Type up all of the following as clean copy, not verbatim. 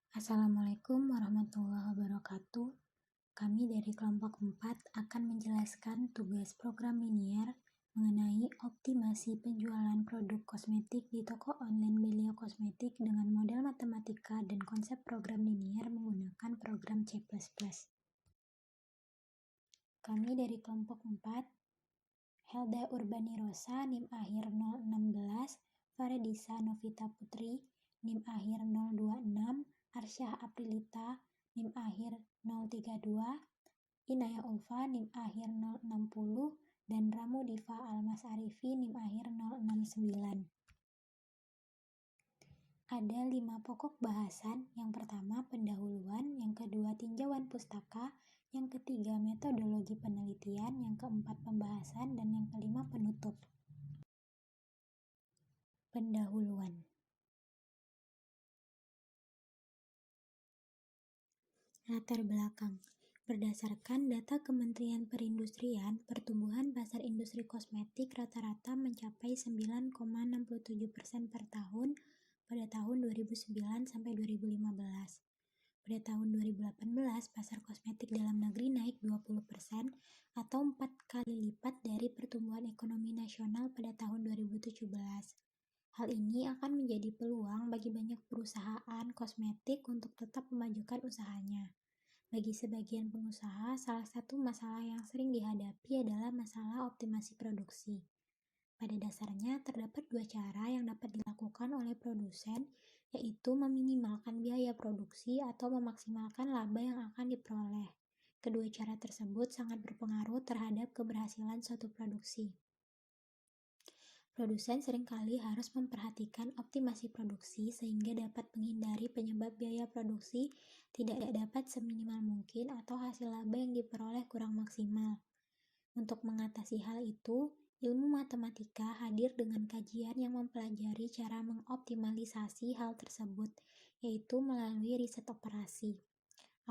Assalamualaikum warahmatullahi wabarakatuh. Kami dari kelompok 4 akan menjelaskan tugas program linier mengenai optimasi penjualan produk kosmetik di toko online Belia Kosmetik dengan model matematika dan konsep program linier menggunakan program C++. Kami dari kelompok 4, Helda Urbani Rosa, NIM akhir 016, Faredisa Novita Putri, NIM akhir 026, Arsyah Aprilita, NIM akhir 032, Inaya Ulfa, NIM akhir 060, dan Ramu Diva Almas Arifi, NIM akhir 069. Ada 5 pokok bahasan, yang pertama pendahuluan, yang kedua tinjauan pustaka, yang ketiga metodologi penelitian, yang keempat pembahasan, dan yang kelima penutup. Pendahuluan. Latar belakang. Berdasarkan data Kementerian Perindustrian, pertumbuhan pasar industri kosmetik rata-rata mencapai 9,67% per tahun pada tahun 2009 sampai 2015. Pada tahun 2018, pasar kosmetik dalam negeri naik 20% atau 4 kali lipat dari pertumbuhan ekonomi nasional pada tahun 2017. Hal ini akan menjadi peluang bagi banyak perusahaan kosmetik untuk tetap memajukan usahanya. Bagi sebagian pengusaha, salah satu masalah yang sering dihadapi adalah masalah optimasi produksi. Pada dasarnya, terdapat 2 cara yang dapat dilakukan oleh produsen, yaitu meminimalkan biaya produksi atau memaksimalkan laba yang akan diperoleh. Kedua cara tersebut sangat berpengaruh terhadap keberhasilan suatu produksi. Produsen seringkali harus memperhatikan optimasi produksi sehingga dapat menghindari penyebab biaya produksi tidak dapat seminimal mungkin atau hasil laba yang diperoleh kurang maksimal. Untuk mengatasi hal itu, ilmu matematika hadir dengan kajian yang mempelajari cara mengoptimalisasi hal tersebut, yaitu melalui riset operasi.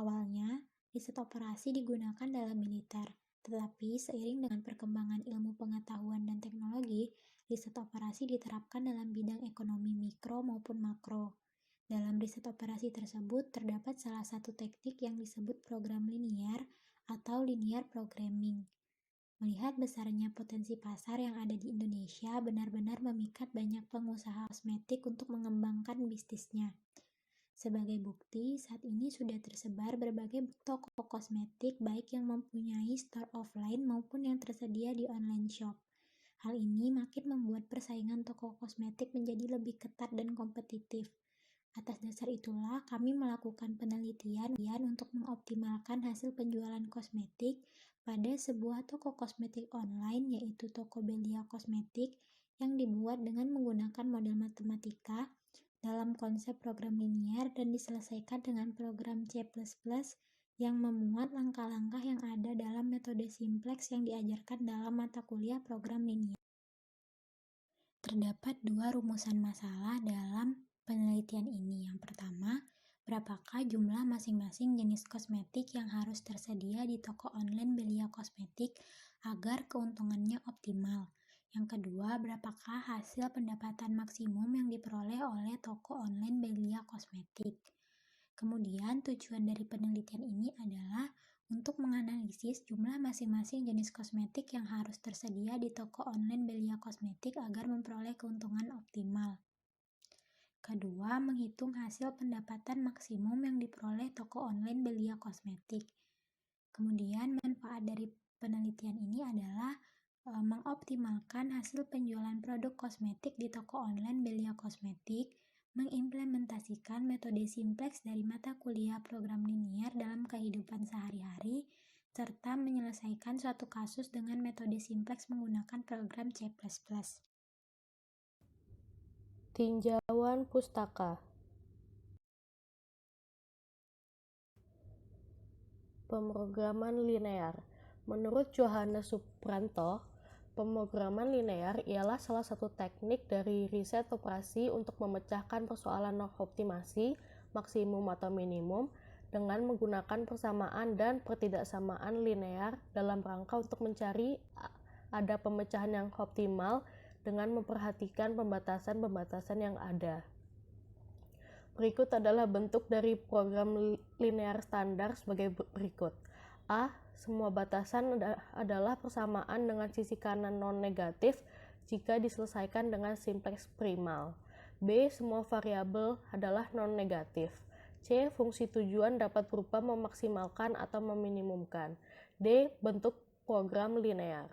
Awalnya, riset operasi digunakan dalam militer, tetapi seiring dengan perkembangan ilmu pengetahuan dan teknologi, riset operasi diterapkan dalam bidang ekonomi mikro maupun makro. Dalam riset operasi tersebut terdapat salah satu teknik yang disebut program linier atau linear programming. Melihat besarnya potensi pasar yang ada di Indonesia benar-benar memikat banyak pengusaha kosmetik untuk mengembangkan bisnisnya. Sebagai bukti, saat ini sudah tersebar berbagai toko kosmetik baik yang mempunyai store offline maupun yang tersedia di online shop. Hal ini makin membuat persaingan toko kosmetik menjadi lebih ketat dan kompetitif. Atas dasar itulah, kami melakukan penelitian untuk mengoptimalkan hasil penjualan kosmetik pada sebuah toko kosmetik online, yaitu toko Belia Kosmetik, yang dibuat dengan menggunakan model matematika dalam konsep program linier dan diselesaikan dengan program C++ yang memuat langkah-langkah yang ada dalam metode simplex yang diajarkan dalam mata kuliah program linier. Terdapat 2 rumusan masalah dalam penelitian ini. Yang pertama, berapakah jumlah masing-masing jenis kosmetik yang harus tersedia di toko online Belia Kosmetik agar keuntungannya optimal? Yang kedua, berapakah hasil pendapatan maksimum yang diperoleh oleh toko online Belia Kosmetik? Kemudian, tujuan dari penelitian ini adalah untuk menganalisis jumlah masing-masing jenis kosmetik yang harus tersedia di toko online Belia Kosmetik agar memperoleh keuntungan optimal. Kedua, menghitung hasil pendapatan maksimum yang diperoleh toko online Belia Kosmetik. Kemudian, manfaat dari penelitian ini adalah mengoptimalkan hasil penjualan produk kosmetik di toko online Belia Kosmetik, mengimplementasikan metode simplex dari mata kuliah program linier dalam kehidupan sehari-hari, serta menyelesaikan suatu kasus dengan metode simplex menggunakan program C++. Tinjauan pustaka. Pemrograman linear. Menurut Johannes Supranto, pemrograman linear ialah salah satu teknik dari riset operasi untuk memecahkan persoalan optimasi, maksimum atau minimum, dengan menggunakan persamaan dan pertidaksamaan linear dalam rangka untuk mencari ada pemecahan yang optimal dengan memperhatikan pembatasan-pembatasan yang ada. Berikut adalah bentuk dari program linear standar sebagai berikut. A. Semua batasan adalah persamaan dengan sisi kanan non-negatif jika diselesaikan dengan simplex primal. B. Semua variabel adalah non-negatif. C. Fungsi tujuan dapat berupa memaksimalkan atau meminimumkan. D. Bentuk program linear.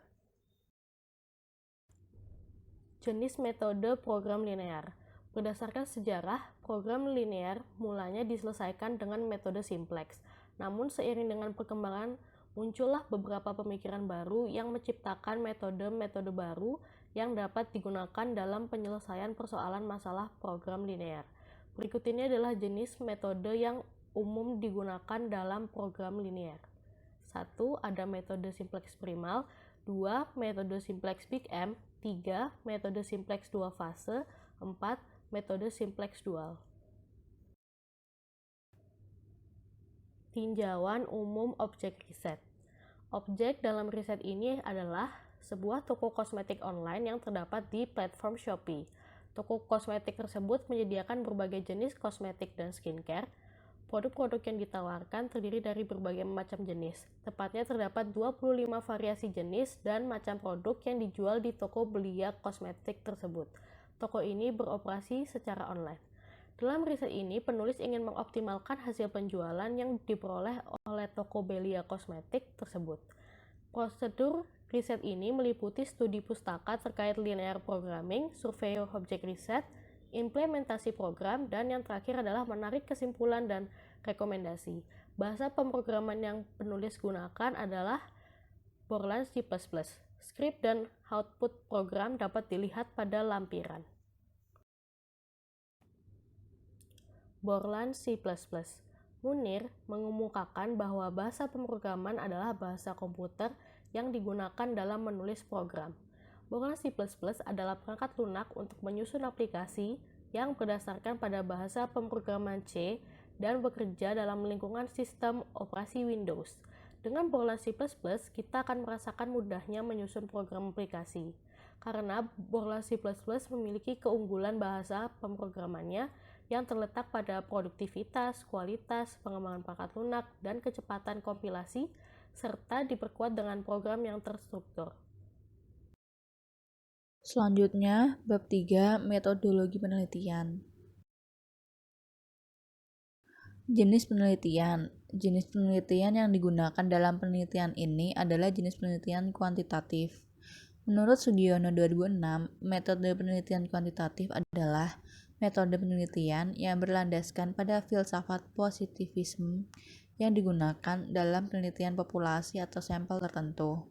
Jenis metode program linear. Berdasarkan sejarah, program linear mulanya diselesaikan dengan metode simplex. Namun seiring dengan perkembangan, muncullah beberapa pemikiran baru yang menciptakan metode-metode baru yang dapat digunakan dalam penyelesaian persoalan masalah program linear. Berikut ini adalah jenis metode yang umum digunakan dalam program linear. 1. Ada metode simplex primal. 2. Metode simplex Big M. 3. Metode simplex dua fase. 4. Metode simplex dual. Tinjauan umum objek riset. Objek dalam riset ini adalah sebuah toko kosmetik online yang terdapat di platform Shopee. Toko kosmetik tersebut menyediakan berbagai jenis kosmetik dan skincare. Produk-produk yang ditawarkan terdiri dari berbagai macam jenis. Tepatnya terdapat 25 variasi jenis dan macam produk yang dijual di toko belia kosmetik tersebut. Toko ini beroperasi secara online. Dalam riset ini, penulis ingin mengoptimalkan hasil penjualan yang diperoleh oleh toko belia kosmetik tersebut. Prosedur riset ini meliputi studi pustaka terkait linear programming, survei objek riset, implementasi program, dan yang terakhir adalah menarik kesimpulan dan rekomendasi. Bahasa pemrograman yang penulis gunakan adalah Borland C++. Script dan output program dapat dilihat pada lampiran. Borland C++. Munir mengemukakan bahwa bahasa pemrograman adalah bahasa komputer yang digunakan dalam menulis program. Borland C++ adalah perangkat lunak untuk menyusun aplikasi yang berdasarkan pada bahasa pemrograman C dan bekerja dalam lingkungan sistem operasi Windows. Dengan Borland C++, kita akan merasakan mudahnya menyusun program aplikasi. Karena Borland C++ memiliki keunggulan bahasa pemrogramannya yang terletak pada produktivitas, kualitas, pengembangan perangkat lunak, dan kecepatan kompilasi, serta diperkuat dengan program yang terstruktur. Selanjutnya, bab 3, metodologi penelitian. Jenis penelitian. Jenis penelitian yang digunakan dalam penelitian ini adalah jenis penelitian kuantitatif. Menurut Sugiono 2006, metode penelitian kuantitatif adalah metode penelitian yang berlandaskan pada filsafat positivisme yang digunakan dalam penelitian populasi atau sampel tertentu.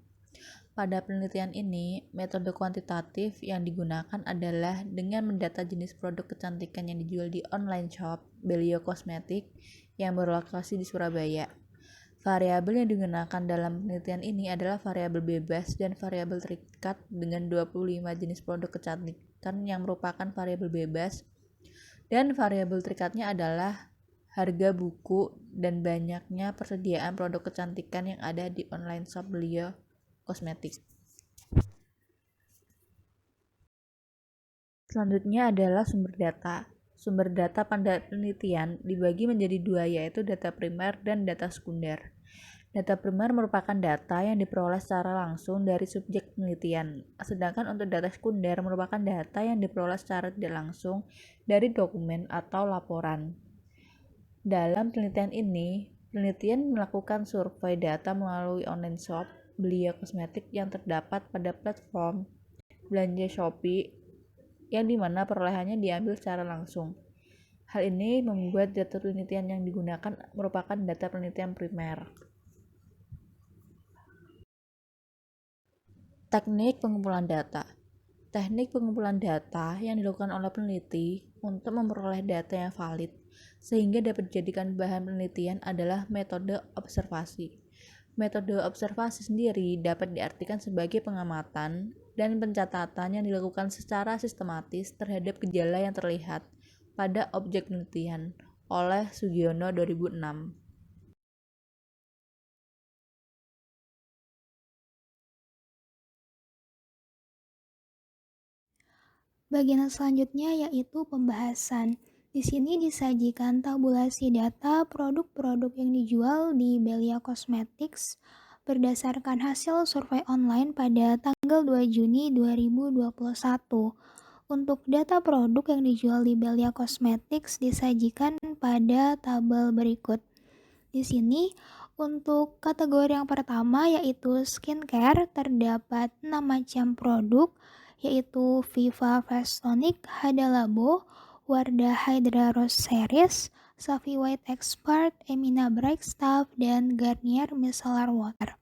Pada penelitian ini, metode kuantitatif yang digunakan adalah dengan mendata jenis produk kecantikan yang dijual di online shop Belio Kosmetik yang berlokasi di Surabaya. Variabel yang digunakan dalam penelitian ini adalah variabel bebas dan variabel terikat dengan 25 jenis produk kecantikan yang merupakan variabel bebas, dan variabel terikatnya adalah harga buku dan banyaknya persediaan produk kecantikan yang ada di online shop Belio Kosmetik. Selanjutnya adalah sumber data. Sumber data pada penelitian dibagi menjadi dua, yaitu data primer dan data sekunder. Data primer merupakan data yang diperoleh secara langsung dari subjek penelitian, sedangkan untuk data sekunder merupakan data yang diperoleh secara tidak langsung dari dokumen atau laporan. Dalam penelitian ini, penelitian melakukan survei data melalui online shop Belio Kosmetik yang terdapat pada platform belanja Shopee, yang dimana perolehannya diambil secara langsung. Hal ini membuat data penelitian yang digunakan merupakan data penelitian primer. Teknik pengumpulan data. Teknik pengumpulan data yang dilakukan oleh peneliti untuk memperoleh data yang valid sehingga dapat dijadikan bahan penelitian adalah metode observasi. Metode observasi sendiri dapat diartikan sebagai pengamatan dan pencatatan yang dilakukan secara sistematis terhadap gejala yang terlihat pada objek penelitian oleh Sugiono 2006. Bagian selanjutnya yaitu pembahasan. Di sini disajikan tabulasi data produk-produk yang dijual di Belia Cosmetics berdasarkan hasil survei online pada tanggal 2 Juni 2021. Untuk data produk yang dijual di Belia Cosmetics disajikan pada tabel berikut. Di sini untuk kategori yang pertama yaitu skincare terdapat 6 macam produk yaitu Viva Face Tonic, Hada Labo, Wardah Hydra Rose Series, Safi White Expert, Emina Bright Stuff, dan Garnier Micellar Water.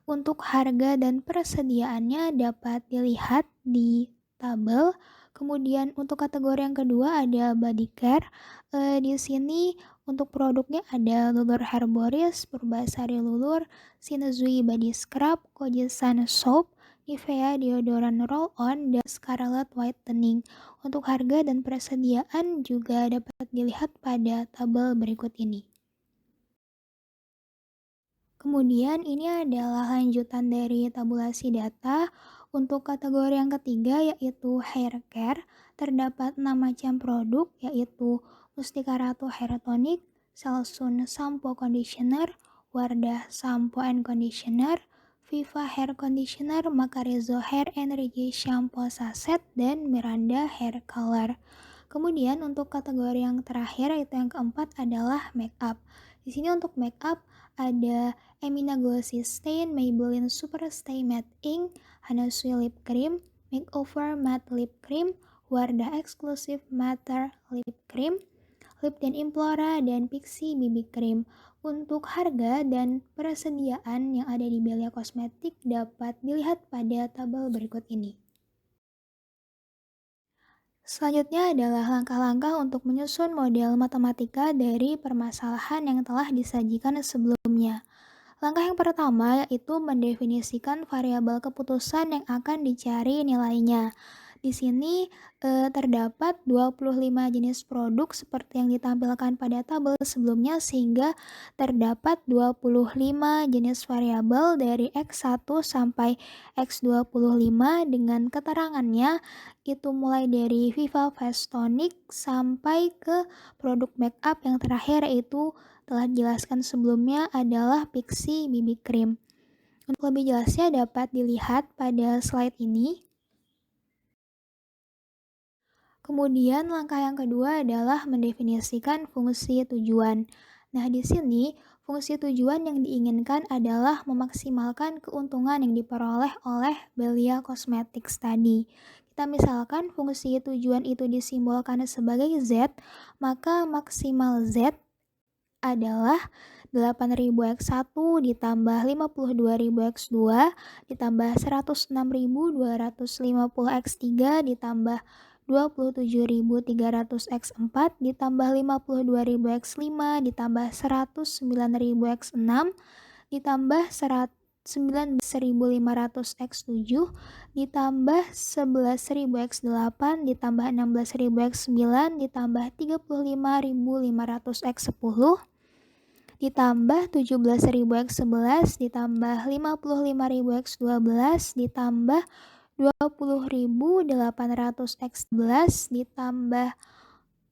Untuk harga dan persediaannya dapat dilihat di tabel. Kemudian untuk kategori yang kedua ada body care. Di sini untuk produknya ada Lulur Herboris, Purbasari Lulur, Shinzui Body Scrub, Kojisan Soap, Nivea Deodorant Roll-On, dan Scarlet Whitening. Untuk harga dan persediaan juga dapat dilihat pada tabel berikut ini. Kemudian ini adalah lanjutan dari tabulasi data. Untuk kategori yang ketiga yaitu hair care, terdapat 6 macam produk yaitu Mustika Ratu Hair Tonic, Selsun Shampoo Conditioner, Wardah Shampoo and Conditioner, Viva Hair Conditioner, Macarizo Hair Energy Shampoo Sachet, dan Miranda Hair Color. Kemudian untuk kategori yang terakhir yaitu yang keempat adalah makeup. Di sini untuk makeup ada Emina Glossy Stain, Maybelline Super Stay Matte Ink, Hanasui Lip Cream, Makeover Matte Lip Cream, Wardah Exclusive Matte Lip Cream, Lipton Implora, dan Pixi BB Cream. Untuk harga dan persediaan yang ada di Belia Cosmetics dapat dilihat pada tabel berikut ini. Selanjutnya adalah langkah-langkah untuk menyusun model matematika dari permasalahan yang telah disajikan sebelumnya. Langkah yang pertama yaitu mendefinisikan variabel keputusan yang akan dicari nilainya. Di sini terdapat 25 jenis produk seperti yang ditampilkan pada tabel sebelumnya sehingga terdapat 25 jenis variabel dari X1 sampai X25 dengan keterangannya itu mulai dari Viva Face Tonic sampai ke produk makeup yang terakhir yaitu telah dijelaskan sebelumnya adalah Pixi BB Cream. Untuk lebih jelasnya dapat dilihat pada slide ini. Kemudian langkah yang kedua adalah mendefinisikan fungsi tujuan. Nah, di sini fungsi tujuan yang diinginkan adalah memaksimalkan keuntungan yang diperoleh oleh Belia Cosmetics tadi. Kita misalkan fungsi tujuan itu disimbolkan sebagai Z, maka maksimal Z adalah 8.000x1 ditambah 52.000x2 ditambah 106.250x3 ditambah 27.300x4 ditambah 52.000x5 ditambah 109.000x6 ditambah 19.500x7 ditambah 11.000x8 ditambah 16.000x9 ditambah 35.500x10 ditambah 17.000x11 ditambah 55.000x12 ditambah 20.800x11 ditambah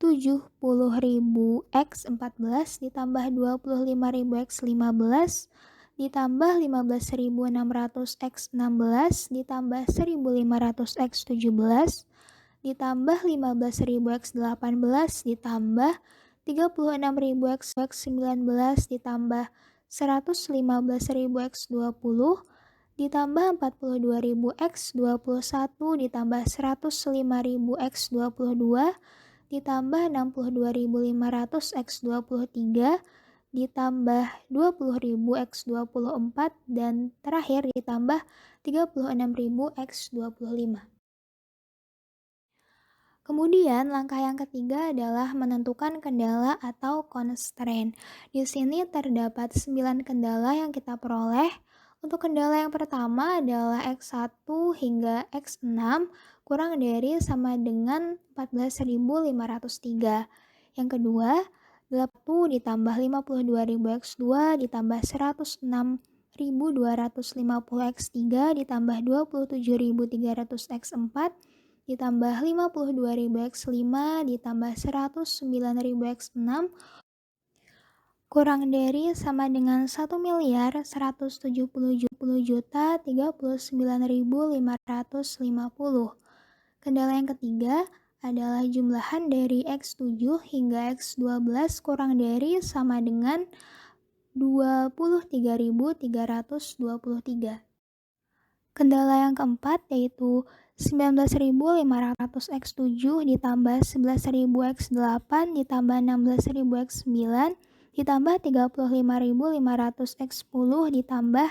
70.000x14 ditambah 25.000x15 ditambah 15.600x16 ditambah 1.500x17 ditambah 15.000x18 ditambah 36.000x19 ditambah 115.000x20 ditambah 42.000x21 ditambah 105.000x22 ditambah 62.500x23 ditambah 20.000x24 dan terakhir ditambah 36.000x25. Kemudian langkah yang ketiga adalah menentukan kendala atau constraint. Di sini terdapat 9 kendala yang kita peroleh. Untuk kendala yang pertama adalah X1 hingga X6 kurang dari sama dengan 14.503. Yang kedua, 8 ditambah 52.000x2 ditambah 106.250x3 ditambah 27.300x4 ditambah 52.000 X5 ditambah 109.000 X6 kurang dari sama dengan 1.170.039.550. Kendala yang ketiga adalah jumlahan dari X7 hingga X12 kurang dari sama dengan 23.323. Kendala yang keempat yaitu 19.500 X7 ditambah 11.000 X8 ditambah 16.000 X9 ditambah 35.500 X10 ditambah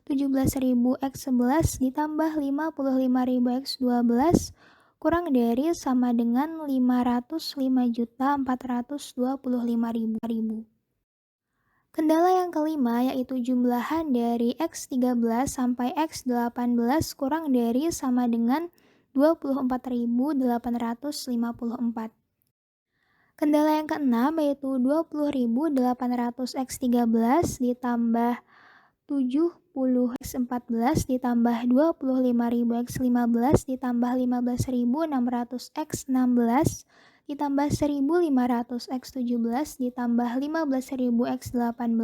17.000 X11 ditambah 55.000 X12 kurang dari sama dengan 505.425.000. Kendala yang kelima yaitu jumlahan dari X13 sampai X18 kurang dari sama dengan 24.854. Kendala yang keenam yaitu 20.800 X13 ditambah 70 X14 ditambah 25.000 X15 ditambah 15.600 X16 ditambah 1.500 X17 ditambah 15.000 X18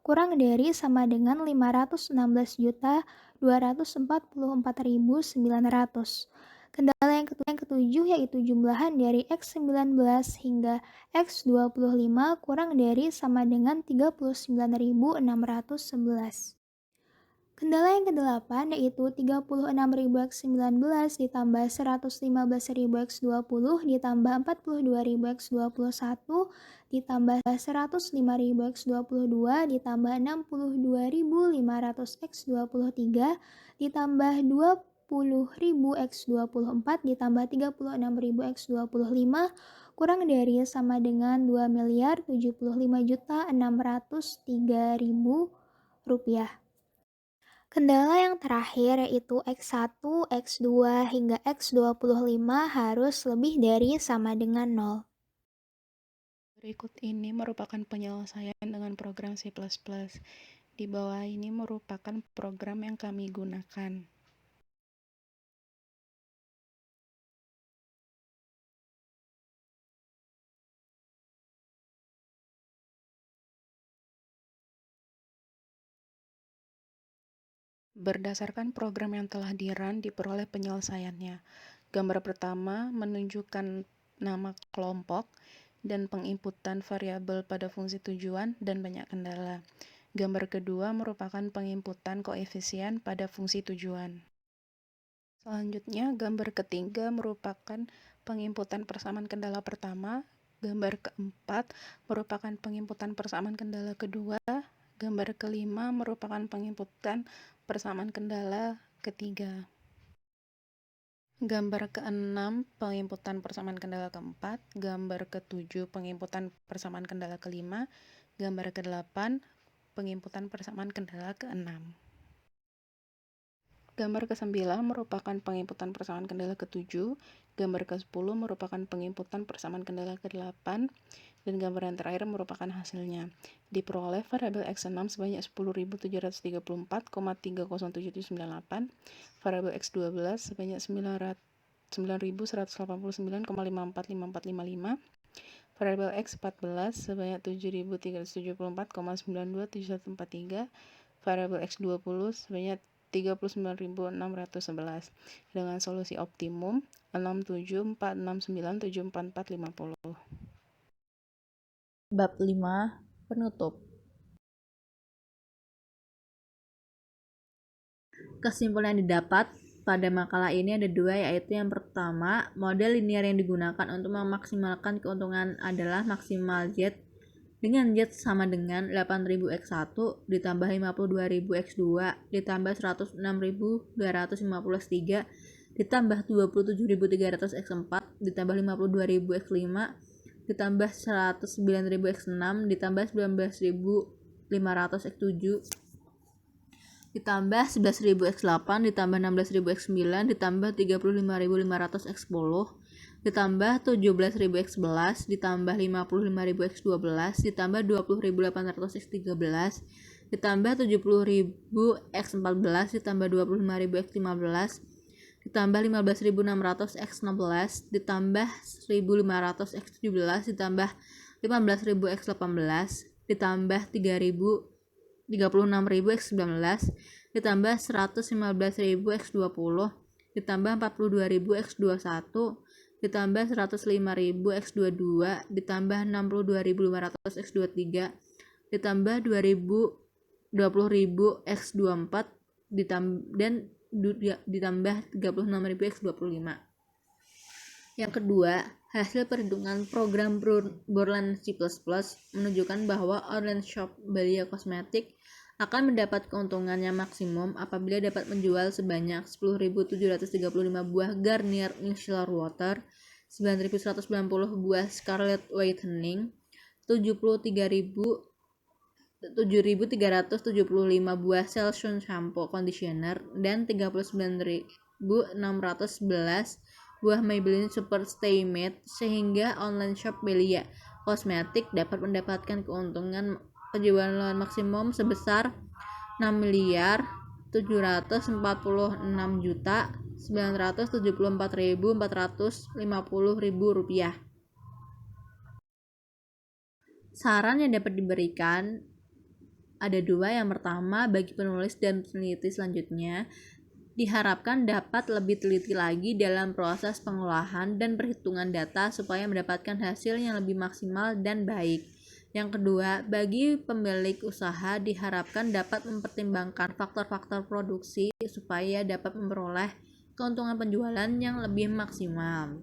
kurang dari sama dengan 516.244.900. Kendala yang ketujuh yaitu jumlahan dari X19 hingga X25 kurang dari sama dengan 39.611. Kendala yang kedelapan yaitu 36.000 X19 ditambah 115.000 X20 ditambah 42.000 X21 ditambah 105.000 X22 ditambah 62.500 X23 ditambah 20.000 X24 ditambah 36.000 X25 kurang dari sama dengan 2.075.603.000 rupiah. Kendala yang terakhir yaitu X1, X2 hingga X25 harus lebih dari sama dengan 0. Berikut ini merupakan penyelesaian dengan program C++. Di bawah ini merupakan program yang kami gunakan. Berdasarkan program yang telah di-run, diperoleh penyelesaiannya. Gambar pertama menunjukkan nama kelompok dan penginputan variabel pada fungsi tujuan dan banyak kendala. Gambar kedua merupakan penginputan koefisien pada fungsi tujuan. Selanjutnya, gambar ketiga merupakan penginputan persamaan kendala pertama. Gambar keempat merupakan penginputan persamaan kendala kedua. Gambar kelima merupakan penginputan persamaan kendala ketiga. Gambar keenam penginputan persamaan kendala keempat. Gambar ketujuh penginputan persamaan kendala kelima. Gambar kedelapan penginputan persamaan kendala keenam. Gambar ke-9 merupakan penginputan persamaan kendala ke-7, gambar ke-10 merupakan penginputan persamaan kendala ke-8, dan gambar yang terakhir merupakan hasilnya. Diperoleh variabel X6 sebanyak 10.734,307798, variabel X12 sebanyak 9.189,545455, variabel X14 sebanyak 7.374,927143, variabel X20 sebanyak 39.611 dengan solusi optimum 674697440. Bab 5. Penutup. Kesimpulan yang didapat pada makalah ini ada dua, yaitu yang pertama, model linear yang digunakan untuk memaksimalkan keuntungan adalah maksimal Z dengan Z sama dengan 8.000 X1 ditambah 52.000 X2 ditambah 106.253 ditambah 27.300 X4 ditambah 52.000 X5 ditambah 109.000 X6 ditambah 19.500 X7 ditambah 11.000 X8 ditambah 16.000 X9 ditambah 35.500 X10 ditambah 17.000 X11 ditambah 55.000 X12 ditambah 20.800 X13 ditambah 70.000 X14 ditambah 25.000 X15 ditambah 15.600 X 16 ditambah 1.500 X 17 ditambah 15.000 X 18 ditambah 36.000 X 19 ditambah 115.000 X 20 ditambah 42.000 X 21 ditambah 105.000 X 22 ditambah 62.500 X 23 ditambah 20.000 X 24 ditambah 36.000 X 25. Yang kedua, hasil perhitungan program Borland C++ menunjukkan bahwa online shop Belia Kosmetik akan mendapat keuntungannya maksimum apabila dapat menjual sebanyak 10.735 buah Garnier Micellar Water, 9.190 buah Scarlet Whitening, 7.375 buah Selsun Shampoo Conditioner, dan 39.611 buah Maybelline Super Stay Matte, sehingga online shop Belia Kosmetik dapat mendapatkan keuntungan penjualan maksimum sebesar Rp6.746.974.450. Saran yang dapat diberikan ada dua. Yang pertama, bagi penulis dan peneliti selanjutnya, diharapkan dapat lebih teliti lagi dalam proses pengolahan dan perhitungan data supaya mendapatkan hasil yang lebih maksimal dan baik. Yang kedua, bagi pemilik usaha diharapkan dapat mempertimbangkan faktor-faktor produksi supaya dapat memperoleh keuntungan penjualan yang lebih maksimal.